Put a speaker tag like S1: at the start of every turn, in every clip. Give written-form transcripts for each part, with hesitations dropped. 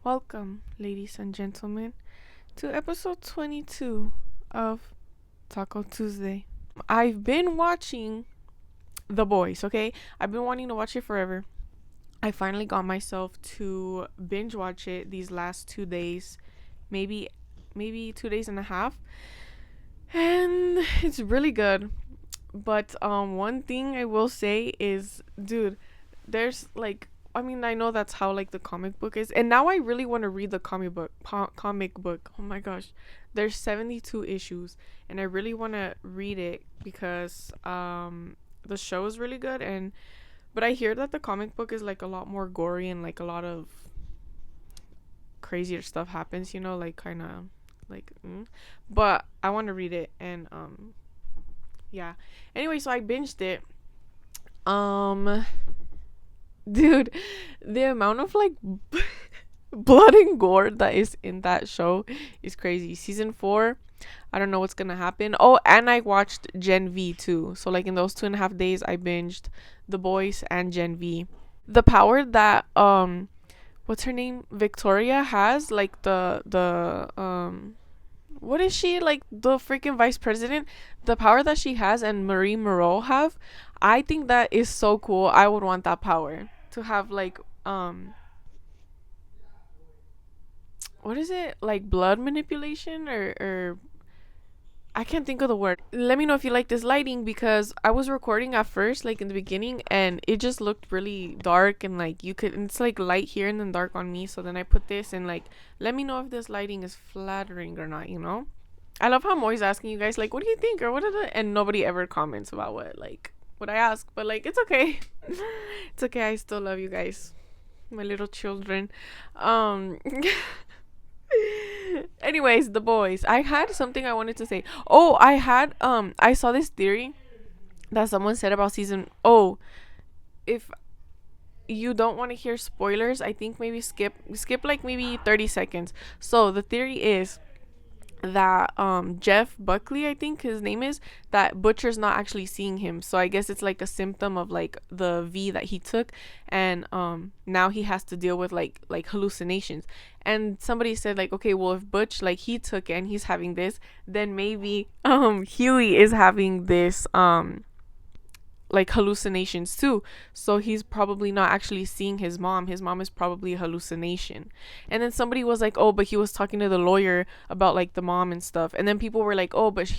S1: Welcome, ladies and gentlemen, to episode 22 of Taco Tuesday. I've been watching The Boys, okay? I've been wanting to watch it forever. I finally got myself to binge watch it these last 2 days, maybe 2 days and a half. And it's really good. But one thing I will say is, dude, there's like I know that's how like the comic book is, and now I really want to read the comic book. Oh my gosh, there's 72 issues, and I really want to read it because the show is really good, and but I hear that the comic book is like a lot more gory and like a lot of crazier stuff happens, like kind of like but I want to read it, and yeah. Anyway, so I binged it. um Dude, the amount of like blood and gore that is in that show is crazy. Season 4, I don't know what's gonna happen. Oh, and I watched Gen V too. So like in those 2.5 days, I binged The Boys and Gen V. The power that what's her name, Victoria has, like the what is she, like the freaking vice president, the power that she has and Marie Moreau have, I think that is so cool. I would want that power to have like what is it, like blood manipulation, or I can't think of the word. Let me know if you like this lighting, because I was recording at first, like in the beginning, and it just looked really dark, and like it's like light here and then dark on me. So then I put this, and like, let me know if this lighting is flattering or not. I love how I'm always asking you guys, like, what do you think, or what is it? And nobody ever comments about what I ask, but like, it's okay. It's okay. I still love you guys, my little children. Um, Anyways, The Boys. I had something I wanted to say. Oh, I saw this theory that someone said about season. Oh, if you don't want to hear spoilers, I think maybe skip like maybe 30 seconds. So the theory is that Jeff Buckley, I think his name is, that Butcher's not actually seeing him. So I guess it's like a symptom of like the V that he took, and now he has to deal with like hallucinations. And somebody said like, okay, well, if Butch, like, he took it and he's having this, then maybe Huey is having this like hallucinations too. So he's probably not actually seeing his mom. His mom is probably a hallucination. And then somebody was like, oh, but he was talking to the lawyer about like the mom and stuff. And then people were like, oh, but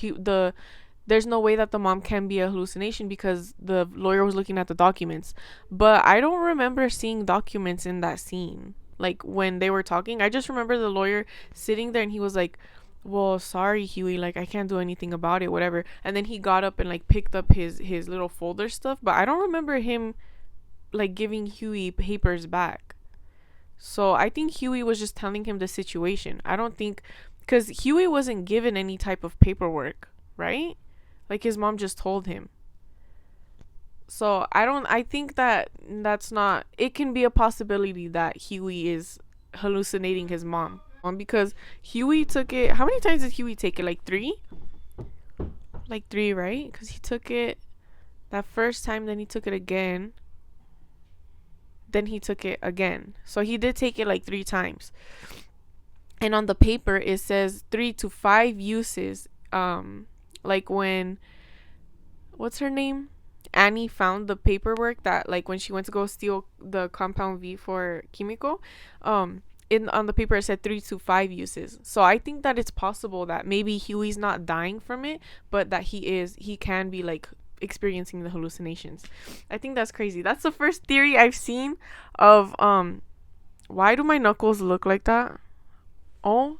S1: there's no way that the mom can be a hallucination because the lawyer was looking at the documents. But I don't remember seeing documents in that scene. Like when they were talking, I just remember the lawyer sitting there and he was like, well, sorry, Huey, like, I can't do anything about it, whatever. And then he got up and like picked up his little folder stuff, but I don't remember him like giving Huey papers back. So I think Huey was just telling him the situation. I don't think, because Huey wasn't given any type of paperwork, right? Like his mom just told him. So I think that's not, it can be a possibility that Huey is hallucinating his mom. Because Huey took it. How many times did Huey take it? Like three? Like three, right? Because he took it that first time, then he took it again. Then he took it again. So he did take it like 3 times. And on the paper, it says 3 to 5 uses. Like when, what's her name? Annie found the paperwork that, like, when she went to go steal the compound V for Kimiko, on the paper it said 3 to 5 uses. So I think that it's possible that maybe Huey's not dying from it, but that he can be like experiencing the hallucinations. I think that's crazy. That's the first theory I've seen of why do my knuckles look like that? Oh,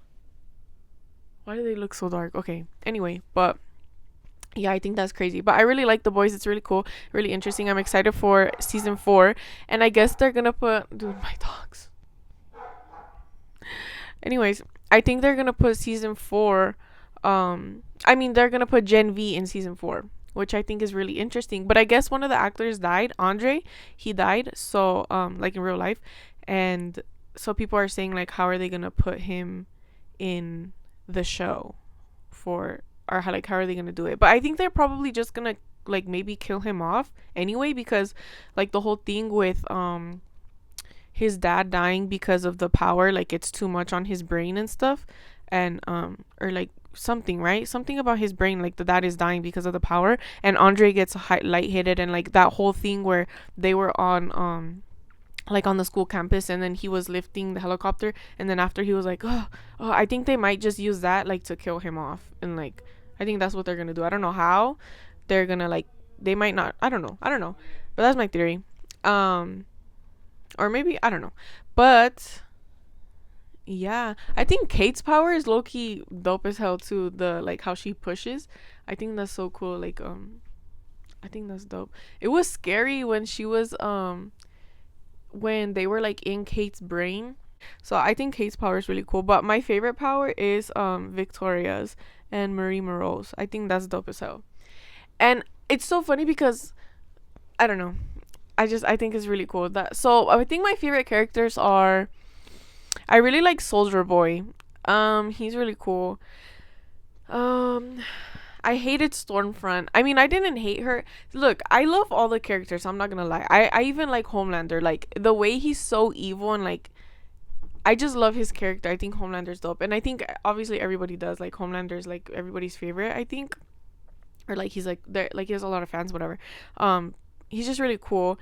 S1: why do they look so dark? Okay. Anyway, but yeah, I think that's crazy. But I really like The Boys. It's really cool, really interesting. I'm excited for season 4, and I guess they're gonna put, dude, my dogs. Anyways, I think they're gonna put season 4. They're gonna put Gen V in season 4, which I think is really interesting. But I guess one of the actors died, Andre. He died. So like in real life, and so people are saying like, how are they gonna put him in the show for, or how are they gonna do it? But I think they're probably just gonna like maybe kill him off anyway, because like the whole thing with his dad dying because of the power, like it's too much on his brain and stuff, and or like something, right? Something about his brain, like the dad is dying because of the power, and Andre gets lightheaded, and like that whole thing where they were on like on the school campus, and then he was lifting the helicopter, and then after he was like, oh, I think they might just use that like to kill him off, and like I think that's what they're gonna do. I don't know how they're gonna like, they might not, I don't know, but that's my theory. um or maybe I don't know, but yeah, I think Kate's power is low-key dope as hell too, the like how she pushes. I think that's so cool, like I think that's dope. It was scary when she was when they were like in Kate's brain. So I think Kate's power is really cool. But my favorite power is Victoria's and Marie Moreau's. I think that's dope as hell. And it's so funny because I don't know. I think it's really cool. That so I think my favorite characters are, I really like Soldier Boy. He's really cool. Um I hated Stormfront. I mean, I didn't hate her. Look, I love all the characters. I'm not gonna lie. I even like Homelander. Like the way he's so evil, and like I just love his character. I think Homelander's dope, and I think obviously everybody does. Like Homelander's like everybody's favorite, I think, or like he's like there. Like he has a lot of fans, whatever. He's just really cool.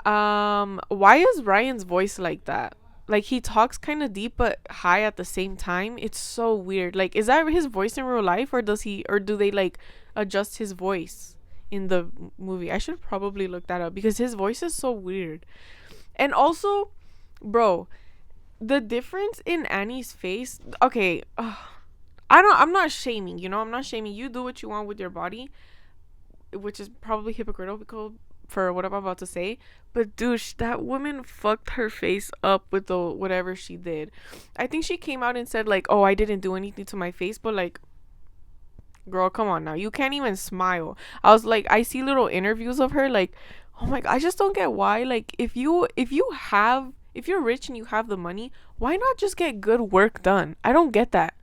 S1: Why is Ryan's voice like that? Like he talks kind of deep but high at the same time. It's so weird. Like is that his voice in real life, or does he, or do they like adjust his voice in the movie? I should probably look that up because his voice is so weird. And also, bro, the difference in Annie's face. Okay, I'm not shaming, I'm not shaming. You do what you want with your body, which is probably hypocritical for what I'm about to say. But douche, that woman fucked her face up with the whatever she did. I think she came out and said like, "Oh, I didn't do anything to my face," but like, girl, come on now. You can't even smile. I was like, I see little interviews of her like, "Oh my god, I just don't get why, like if you're rich and you have the money, why not just get good work done?" I don't get that.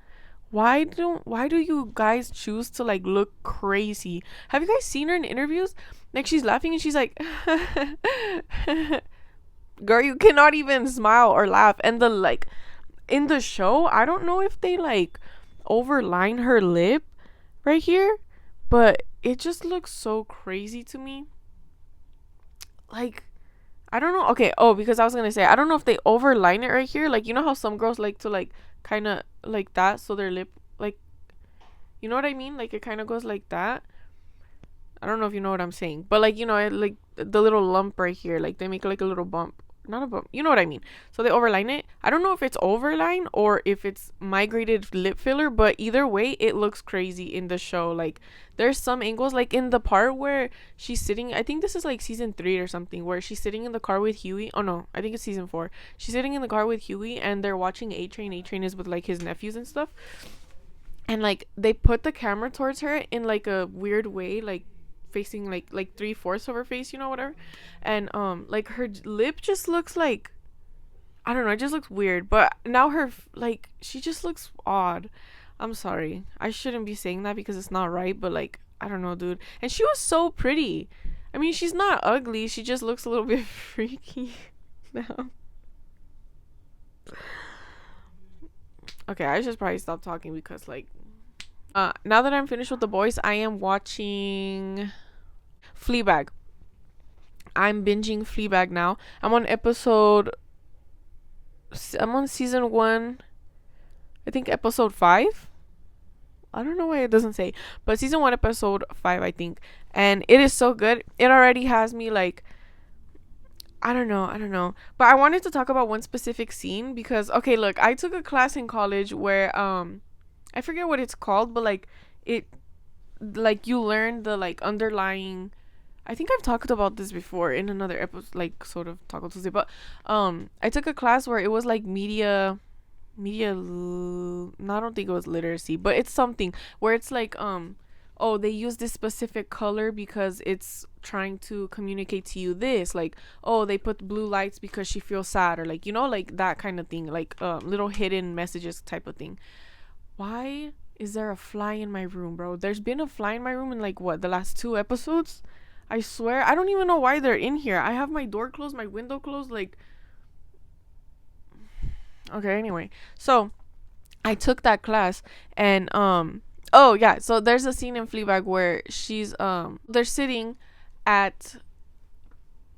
S1: Why do you guys choose to like look crazy? Have you guys seen her in interviews? Like she's laughing and she's like girl, you cannot even smile or laugh. And the like in the show, I don't know if they like overline her lip right here, but it just looks so crazy to me. Like I don't know. Okay, oh, because I was gonna say I don't know if they overline it right here. Like you know how some girls like to like kind of like that, so their lip like, you know what I mean? Like it kind of goes like that. I don't know if you know what I'm saying, but like like the little lump right here, like they make like a little bump, not a bump. You know what I mean? So they overline it. I don't know if it's overline or if it's migrated lip filler, but either way, it looks crazy in the show. Like there's some angles, like in the part where she's sitting. I think this is like season 3 or something, where she's sitting in the car with Huey. Oh no, I think it's season 4. She's sitting in the car with Huey, and they're watching A Train. A Train is with like his nephews and stuff, and like they put the camera towards her in like a weird way, like facing like 3/4 of her face, whatever. And like her lip just looks like, I don't know, it just looks weird. But now her like she just looks odd. I'm sorry, I shouldn't be saying that because it's not right, but like I don't know, dude. And she was so pretty. I mean, she's not ugly, she just looks a little bit freaky now. Okay, I should probably stop talking because like now that I'm finished with the boys, I am watching Fleabag. I'm binging Fleabag now. I'm on season 1. I think episode 5. I don't know why it doesn't say, but season 1 episode 5, I think. And it is so good. It already has me like, I don't know. But I wanted to talk about one specific scene because okay, look, I took a class in college where I forget what it's called, but like it, like you learn the like underlying. I think I've talked about this before in another episode, like sort of Taco Tuesday. But I took a class where it was like media. No, I don't think it was literacy, but it's something where it's like oh, they use this specific color because it's trying to communicate to you this, like, oh, they put blue lights because she feels sad, or like like that kind of thing, like little hidden messages type of thing. Why is there a fly in my room, bro? There's been a fly in my room in like what, the last 2 episodes? I swear, I don't even know why they're in here. I have my door closed, my window closed, like Okay, anyway. So I took that class and oh yeah, so there's a scene in Fleabag where she's they're sitting at,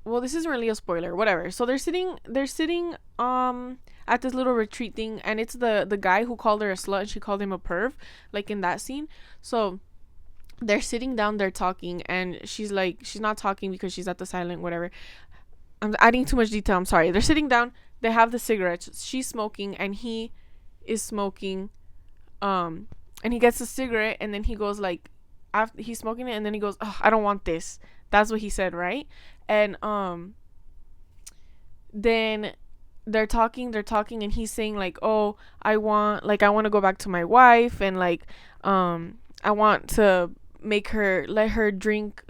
S1: well, this isn't really a spoiler, whatever. So they're sitting at this little retreat thing, and it's the guy who called her a slut and she called him a perv, like in that scene. So they're sitting down, they're talking, and she's not talking because she's at the silent whatever. I'm adding too much detail, I'm sorry. They're sitting down, they have the cigarettes, she's smoking and he is smoking, um and he gets a cigarette and then he goes like, after he's smoking it, and then he goes, oh, I don't want this. That's what he said, right? And then they're talking and he's saying like, oh, I want to go back to my wife, and like, I want to let her drink,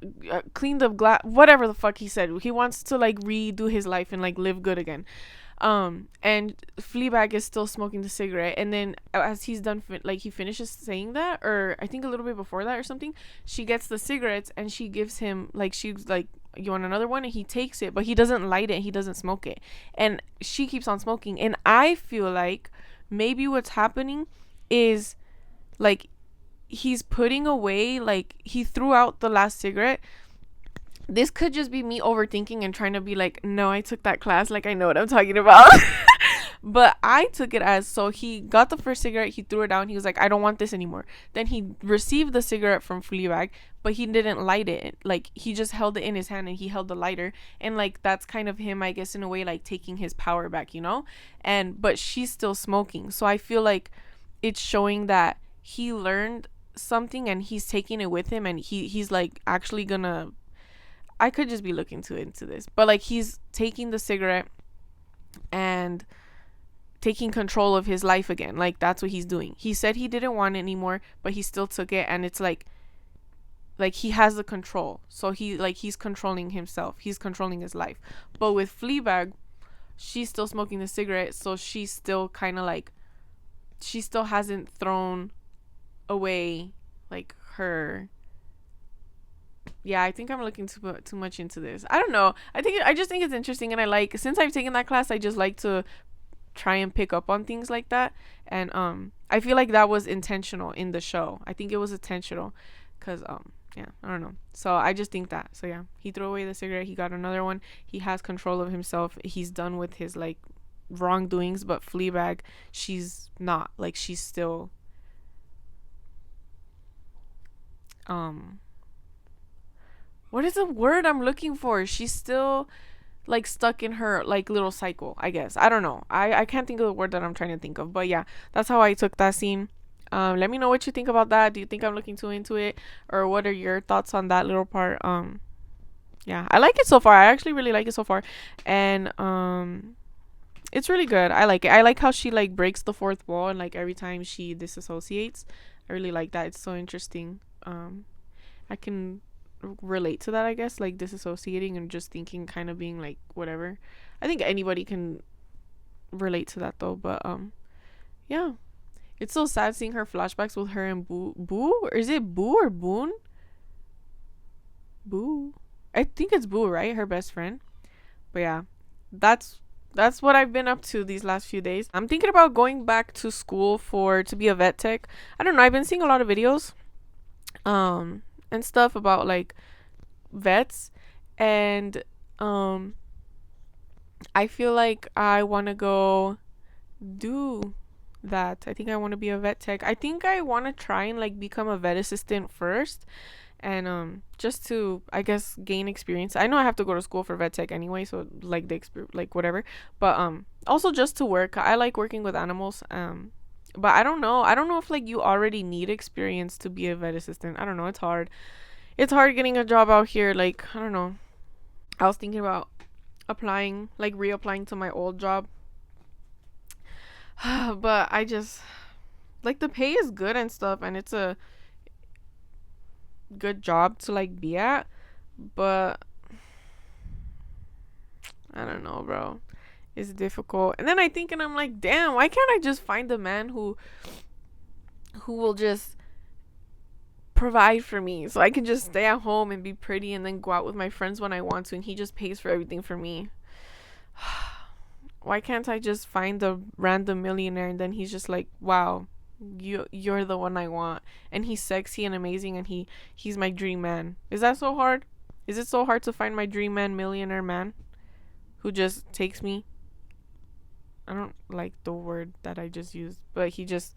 S1: clean the glass, whatever the fuck he said. He wants to like redo his life and like live good again. And Fleabag is still smoking the cigarette, and then as he's done, like he finishes saying that, or I think a little bit before that or something, she gets the cigarettes and she gives him, like, she's like, you want another one? And he takes it, but he doesn't light it, he doesn't smoke it, and she keeps on smoking. And I feel like maybe what's happening is like he's putting away, like he threw out the last cigarette. This could just be me overthinking and trying to be like, no, I took that class, like I know what I'm talking about. But I took it as, so he got the first cigarette, he threw it down, he was like, I don't want this anymore. Then he received the cigarette from Fleabag, but he didn't light it. Like he just held it in his hand and he held the lighter, and like that's kind of him, I guess, in a way, like taking his power back, you know? And but she's still smoking. So I feel like it's showing that he learned something and he's taking it with him, and he's like actually gonna, I could just be looking into this, but like he's taking the cigarette and taking control of his life again. Like that's what he's doing. He said he didn't want it anymore, but he still took it, and it's like he has the control. So he's controlling himself. He's controlling his life. But with Fleabag, she's still smoking the cigarette, so she's still kind of like, she still hasn't thrown away like her, yeah, I think I'm looking too much into this. I don't know. I just think it's interesting, and I like, since I've taken that class, I just like to try and pick up on things like that. And I feel like that was intentional in the show. I think it was intentional, cuz yeah, I don't know. So I just think that. So yeah, he threw away the cigarette, he got another one. He has control of himself. He's done with his like wrongdoings, but Fleabag, she's not. Like she's still um what is the word I'm looking for? She's still like stuck in her like little cycle, I guess. I don't know. I can't think of the word that I'm trying to think of. But yeah, that's how I took that scene. Let me know what you think about that. Do you think I'm looking too into it? Or what are your thoughts on that little part? Yeah, I like it so far. I actually really like it so far. And it's really good. I like it. I like how she like breaks the fourth wall, and like every time she disassociates. I really like that. It's so interesting. I can relate to that, I guess, like disassociating and just thinking, kind of being like whatever. I think anybody can relate to that though. But yeah, it's so sad seeing her flashbacks with her and Boo, or is it Boo or Boone? Boo, I think it's Boo, right? Her best friend. But yeah, that's what I've been up to these last few days. I'm thinking about going back to school to be a vet tech. I don't know, I've been seeing a lot of videos and stuff about like vets, and I feel like I want to go do that. I think I want to be a vet tech. I think I want to try and like become a vet assistant first, and just to, I guess, gain experience. I know I have to go to school for vet tech anyway, so like like whatever, but also just to work. I like working with animals. But I don't know if like you already need experience to be a vet assistant. I don't know, it's hard getting a job out here. Like, I don't know, I was thinking about applying, like reapplying to my old job. But I just, like, the pay is good and stuff, and it's a good job to like be at, but I don't know, bro. It's difficult. And then I think, and I'm like, damn, why can't I just find a man who will just provide for me, so I can just stay at home and be pretty and then go out with my friends when I want to, and he just pays for everything for me. Why can't I just find a random millionaire and then he's just like, wow, you're the one I want, and he's sexy and amazing, and he's my dream man. Is that so hard? Is it so hard to find my dream man, millionaire man, who just takes me? I don't like the word that I just used, but he just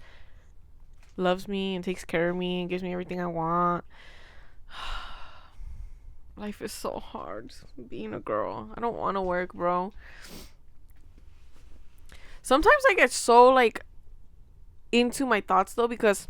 S1: loves me and takes care of me and gives me everything I want. Life is so hard being a girl. I don't want to work, bro. Sometimes I get so like into my thoughts though, because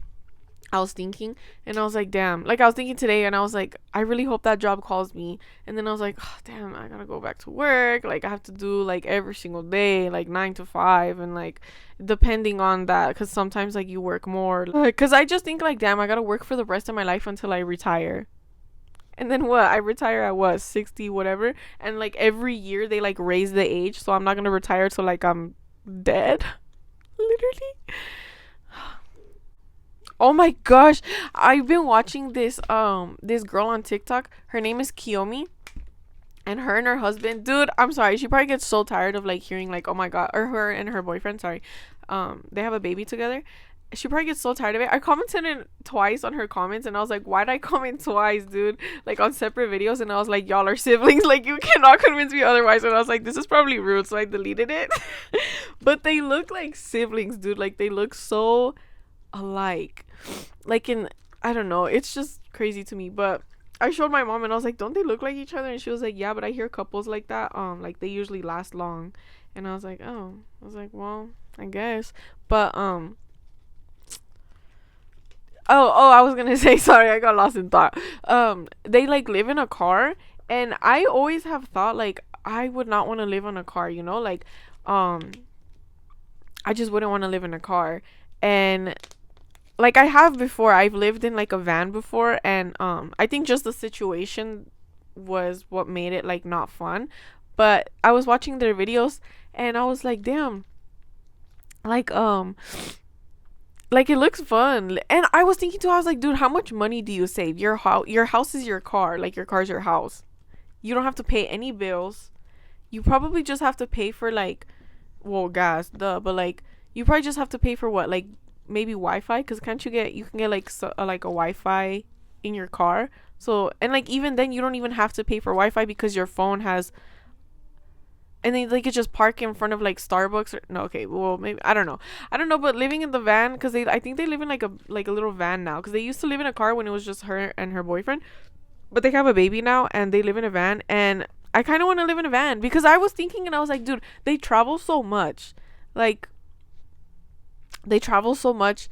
S1: I was thinking and I was like, damn. Like I was thinking today and I was like, I really hope that job calls me. And then I was like, oh, damn, I gotta go back to work. Like I have to do like every single day, like 9 to 5, and like depending on that, because sometimes like you work more. Because I just think like, damn, I gotta work for the rest of my life until I retire. And then what? I retire at what, 60, whatever. And like every year they like raise the age, so I'm not gonna retire till like I'm dead. Literally. Oh my gosh, I've been watching this girl on TikTok. Her name is Kiyomi, and her and her husband, dude, I'm sorry, she probably gets so tired of like hearing like, oh my god, or her and her boyfriend, sorry, they have a baby together. She probably gets so tired of it. I commented it twice on her comments, and I was like, why'd I comment twice, dude? Like on separate videos, and I was like, y'all are siblings, like you cannot convince me otherwise. And I was like, this is probably rude, so I deleted it. But they look like siblings, dude. Like they look so alike. Like in, I don't know, it's just crazy to me. But I showed my mom and I was like, don't they look like each other? And she was like, yeah, but I hear couples like that, like they usually last long. And I was like, oh. I was like, well, I guess. But I was gonna say, sorry, I got lost in thought. They like live in a car, and I always have thought like I would not want to live in a car, you know, like I just wouldn't want to live in a car. And like I have before, I've lived in like a van before, and I think just the situation was what made it like not fun. But I was watching their videos and I was like, damn, like like it looks fun. And I was thinking too, I was like, dude, how much money do you save? Your house is your car, like your car's your house. You don't have to pay any bills. You probably just have to pay for like, well, gas, duh, but like you probably just have to pay for what, like maybe Wi-Fi, because you can get like like a Wi-Fi in your car. So, and like even then you don't even have to pay for Wi-Fi because your phone has, and then they could just park in front of like Starbucks, or no, okay, well, maybe, I don't know, but living in the van, because I think they live in like a little van now, because they used to live in a car when it was just her and her boyfriend, but they have a baby now and they live in a van. And I kind of want to live in a van, because I was thinking and I was like, dude, they travel so much, like they travel so much,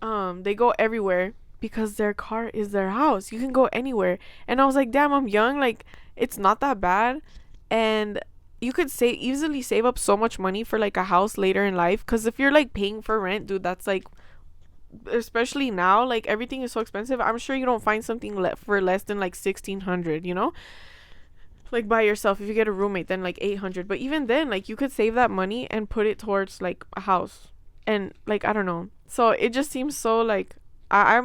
S1: they go everywhere because their car is their house. You can go anywhere. And I was like, damn, I'm young, like it's not that bad. And you could easily save up so much money for like a house later in life, because if you're like paying for rent, dude, that's like, especially now, like everything is so expensive. I'm sure you don't find something for less than like 1,600, you know, like by yourself. If you get a roommate, then like 800. But even then, like you could save that money and put it towards like a house. And like I don't know, so it just seems so like I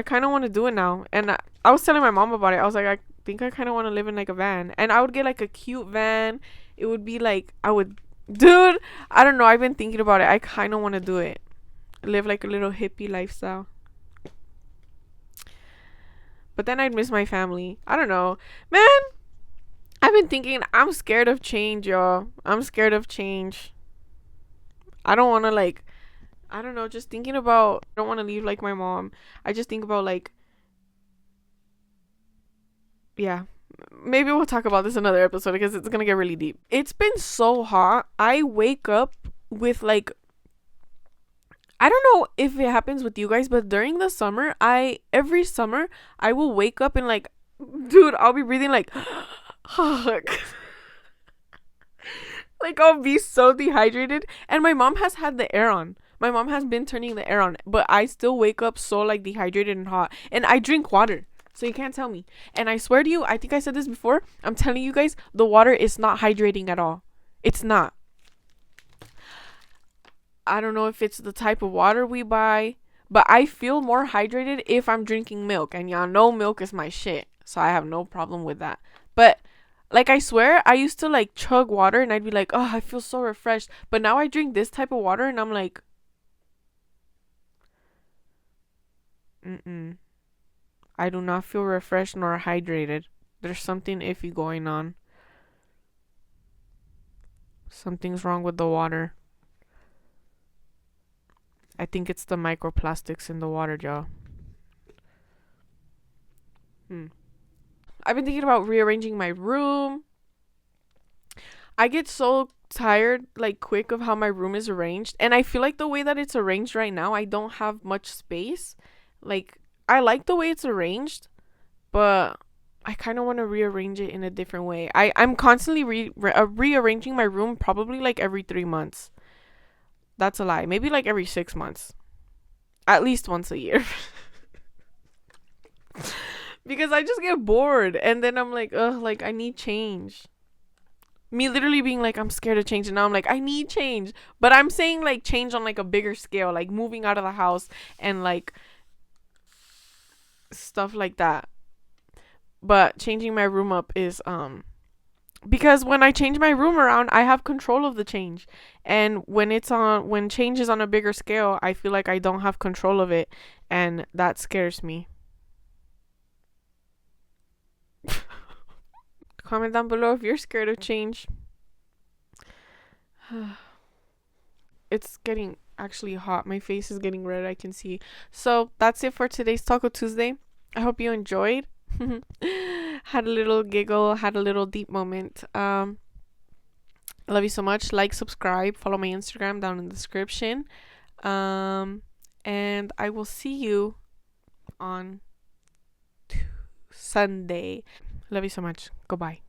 S1: kind of want to do it now. And I was telling my mom about it. I was like, I think I kind of want to live in like a van, and I would get like a cute van. It would be like, dude, I don't know, I've been thinking about it. I kind of want to do it, live like a little hippie lifestyle. But then I'd miss my family. I don't know, man. I've been thinking, I'm scared of change, y'all. I'm scared of change. I don't want to like, I don't know, just thinking about, I don't want to leave like my mom. I just think about like, yeah, maybe we'll talk about this another episode because it's gonna get really deep. It's been so hot. I wake up with like, I don't know if it happens with you guys, but during the summer, every summer I will wake up and like, dude, I'll be breathing like like I'll be so dehydrated. And my mom has had the air on. My mom has been turning the air on, but I still wake up so like dehydrated and hot. And I drink water, so you can't tell me. And I swear to you, I think I said this before, I'm telling you guys, the water is not hydrating at all. It's not. I don't know if it's the type of water we buy, but I feel more hydrated if I'm drinking milk. And y'all know milk is my shit, so I have no problem with that. But Like, I swear, I used to like chug water and I'd be like, oh, I feel so refreshed. But now I drink this type of water and I'm like, mm-mm. I do not feel refreshed nor hydrated. There's something iffy going on. Something's wrong with the water. I think it's the microplastics in the water, y'all. Hmm. I've been thinking about rearranging my room. I get so tired, like, quick of how my room is arranged. And I feel like the way that it's arranged right now, I don't have much space. Like, I like the way it's arranged, but I kind of want to rearrange it in a different way. I'm constantly rearranging my room probably like every 3 months. That's a lie. Maybe like every 6 months. At least once a year. Because I just get bored and then I'm like, ugh, like I need change. Me literally being like, I'm scared of change, and now I'm like, I need change. But I'm saying like change on like a bigger scale, like moving out of the house and like stuff like that. But changing my room up is because when I change my room around, I have control of the change. And when change is on a bigger scale, I feel like I don't have control of it, and that scares me. Comment down below if you're scared of change. It's getting actually hot. My face is getting red, I can see. So that's it for today's Taco Tuesday. I hope you enjoyed. Had a little giggle, had a little deep moment. Love you so much. Like, subscribe, follow my Instagram down in the description. Um, and I will see you on Sunday. Love you so much. Goodbye.